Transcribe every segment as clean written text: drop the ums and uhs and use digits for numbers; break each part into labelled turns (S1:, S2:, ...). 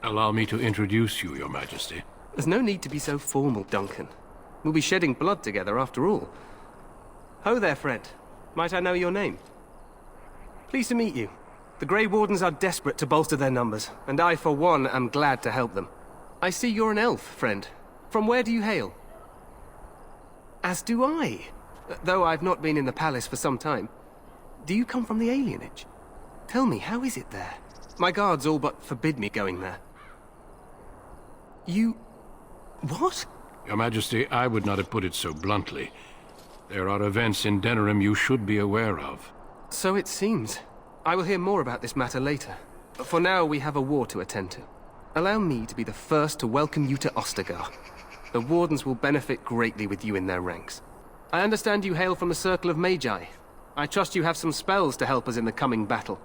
S1: Allow me to introduce you, Your Majesty.
S2: There's no need to be so formal, Duncan. We'll be shedding blood together after all. Ho there, friend. Might I know your name? Pleased to meet you. The Grey Wardens are desperate to bolster their numbers, and I, for one, am glad to help them. I see you're an elf, friend. From where do you hail? As do I. Though I've not been in the palace for some time. Do you come from the alienage? Tell me, how is it there? My guards all but forbid me going there. You... what?
S1: Your Majesty, I would not have put it so bluntly. There are events in Denerim you should be aware of.
S2: So it seems. I will hear more about this matter later. For now, we have a war to attend to. Allow me to be the first to welcome you to Ostagar. The Wardens will benefit greatly with you in their ranks. I understand you hail from the Circle of Magi. I trust you have some spells to help us in the coming battle.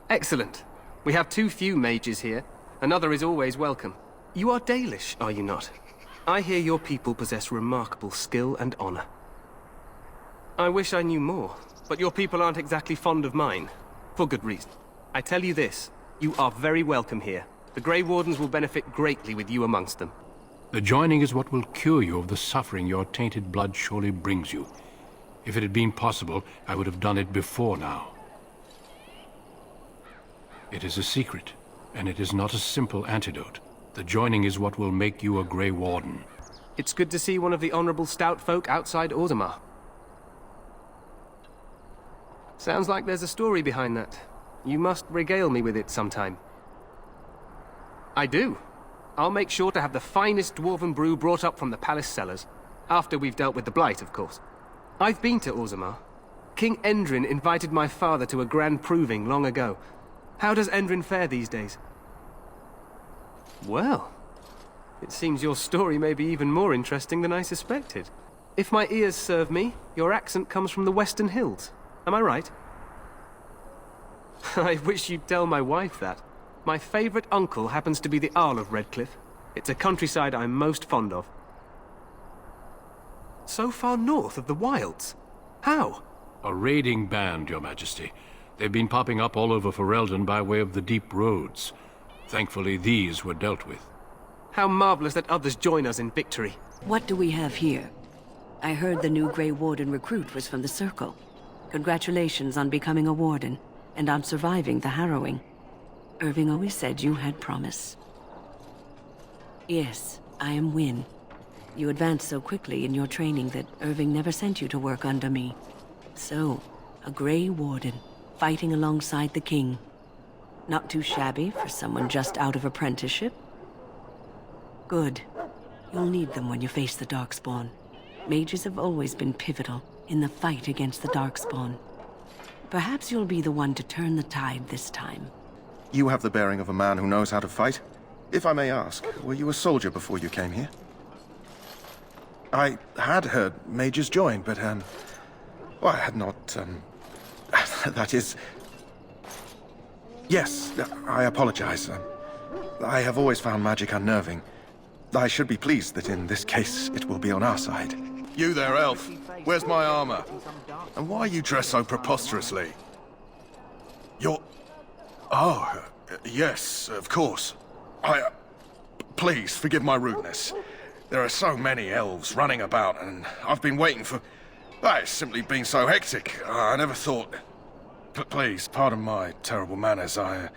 S2: Excellent. We have too few mages here. Another is always welcome. You are Dalish, are you not? I hear your people possess remarkable skill and honor. I wish I knew more, but your people aren't exactly fond of mine. For good reason. I tell you this, you are very welcome here. The Grey Wardens will benefit greatly with you amongst them.
S1: The joining is what will cure you of the suffering your tainted blood surely brings you. If it had been possible, I would have done it before now. It is a secret, and it is not a simple antidote. The joining is what will make you a Grey Warden.
S2: It's good to see one of the honorable stout folk outside Ordomar. Sounds like there's a story behind that. You must regale me with it sometime. I do. I'll make sure to have the finest dwarven brew brought up from the palace cellars. After we've dealt with the Blight, of course. I've been to Ordomar. King Endrin invited my father to a grand proving long ago. How does Endrin fare these days? Well, it seems your story may be even more interesting than I suspected. If my ears serve me, your accent comes from the Western Hills. Am I right? I wish you'd tell my wife that. My favorite uncle happens to be the Arl of Redcliffe. It's a countryside I'm most fond of. So far north of the wilds? How?
S1: A raiding band, Your Majesty. They've been popping up all over Ferelden by way of the deep roads. Thankfully, these were dealt with.
S2: How marvelous that others join us in victory.
S3: What do we have here? I heard the new Grey Warden recruit was from the Circle. Congratulations on becoming a Warden, and on surviving the harrowing. Irving always said you had promise. Yes, I am Wynne. You advanced so quickly in your training that Irving never sent you to work under me. So, a Grey Warden, fighting alongside the King. Not too shabby for someone just out of apprenticeship? Good. You'll need them when you face the Darkspawn. Mages have always been pivotal in the fight against the Darkspawn. Perhaps you'll be the one to turn the tide this time.
S4: You have the bearing of a man who knows how to fight. If I may ask, were you a soldier before you came here? I had heard mages join, but, well, I had not, that is... Yes, I apologize. I have always found magic unnerving. I should be pleased that in this case it will be on our side.
S5: You there, elf. Where's my armor? And why are you dressed so preposterously? You're... Oh, yes, of course. Please, forgive my rudeness. There are so many elves running about, and I've been waiting for... It's simply been so hectic. I never thought... Please, pardon my terrible manners. I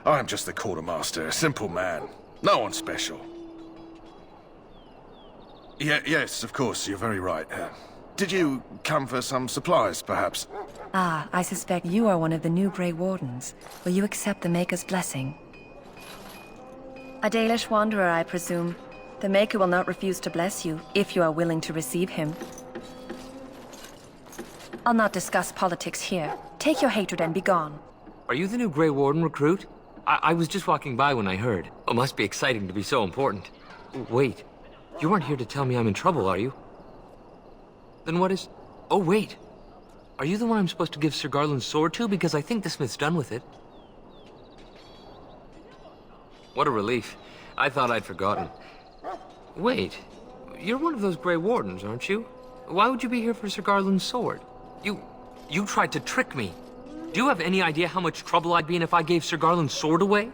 S5: am just the quartermaster, a simple man. No one special. Yes, of course, you're very right. Did you come for some supplies, perhaps?
S6: Ah, I suspect you are one of the new Grey Wardens. Will you accept the Maker's blessing? A Dalish wanderer, I presume. The Maker will not refuse to bless you, if you are willing to receive him. I'll not discuss politics here. Take your hatred and be gone.
S7: Are you the new Grey Warden recruit? I was just walking by when I heard. It must be exciting to be so important. Wait, you aren't here to tell me I'm in trouble, are you? Then what is... Oh, wait. Are you the one I'm supposed to give Sir Garland's sword to? Because I think the smith's done with it. What a relief. I thought I'd forgotten. Wait, you're one of those Grey Wardens, aren't you? Why would you be here for Sir Garland's sword? You tried to trick me. Do you have any idea how much trouble I'd be in if I gave Sir Garland's sword away?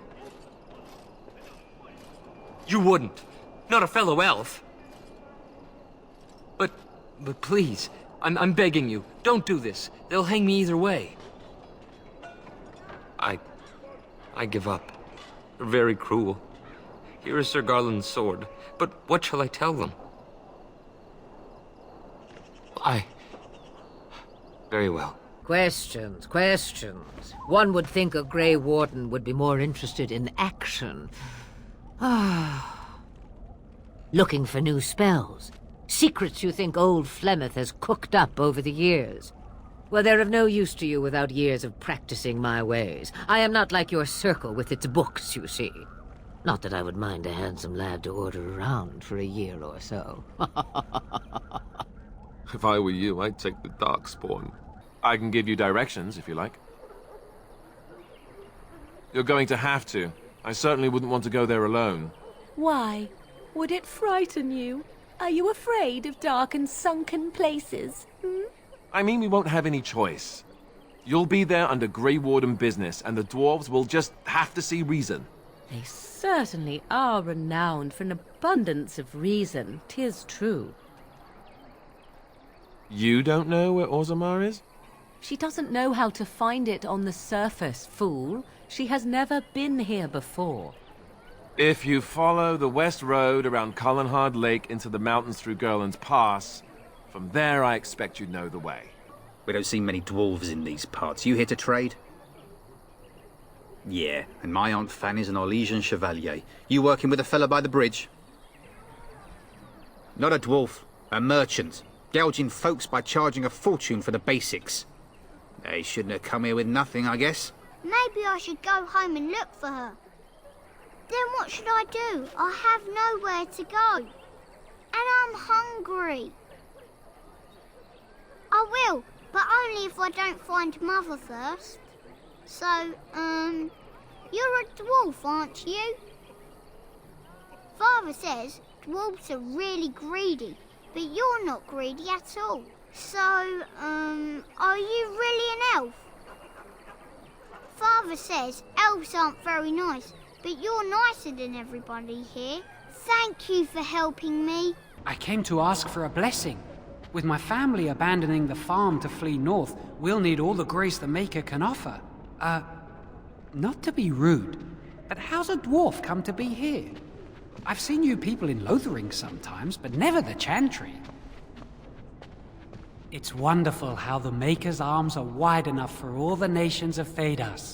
S7: You wouldn't. Not a fellow elf. But please, I'm begging you, don't do this. They'll hang me either way. I give up. They're very cruel. Here is Sir Garland's sword, but what shall I tell them? Very well.
S8: Questions. One would think a Grey Warden would be more interested in action. Looking for new spells. Secrets you think old Flemeth has cooked up over the years. Well, they're of no use to you without years of practicing my ways. I am not like your circle with its books, you see. Not that I would mind a handsome lad to order around for a year or so.
S9: If I were you, I'd take the Darkspawn. I can give you directions, if you like. You're going to have to. I certainly wouldn't want to go there alone.
S10: Why? Would it frighten you? Are you afraid of dark and sunken places?
S9: I mean, we won't have any choice. You'll be there under Grey Warden business, and the dwarves will just have to see reason.
S10: They certainly are renowned for an abundance of reason, 'tis true.
S9: You don't know where Orzammar is?
S10: She doesn't know how to find it on the surface, fool. She has never been here before.
S9: If you follow the west road around Cullenhard Lake into the mountains through Gerland's Pass, from there I expect you'd know the way.
S11: We don't see many dwarves in these parts. You here to trade? Yeah, and my Aunt Fanny's an Orlesian chevalier. You working with a fella by the bridge? Not a dwarf, a merchant. Gouging folks by charging a fortune for the basics. They shouldn't have come here with nothing, I guess.
S12: Maybe I should go home and look for her. Then what should I do? I have nowhere to go. And I'm hungry. I will, but only if I don't find Mother first. So, you're a dwarf, aren't you? Father says dwarves are really greedy, but you're not greedy at all. So, are you really an elf? Father says elves aren't very nice, but you're nicer than everybody here. Thank you for helping me.
S13: I came to ask for a blessing. With my family abandoning the farm to flee north, we'll need all the grace the Maker can offer. Not to be rude, but how's a dwarf come to be here? I've seen you people in Lothering sometimes, but never the Chantry. It's wonderful how the Maker's arms are wide enough for all the nations of Thedas.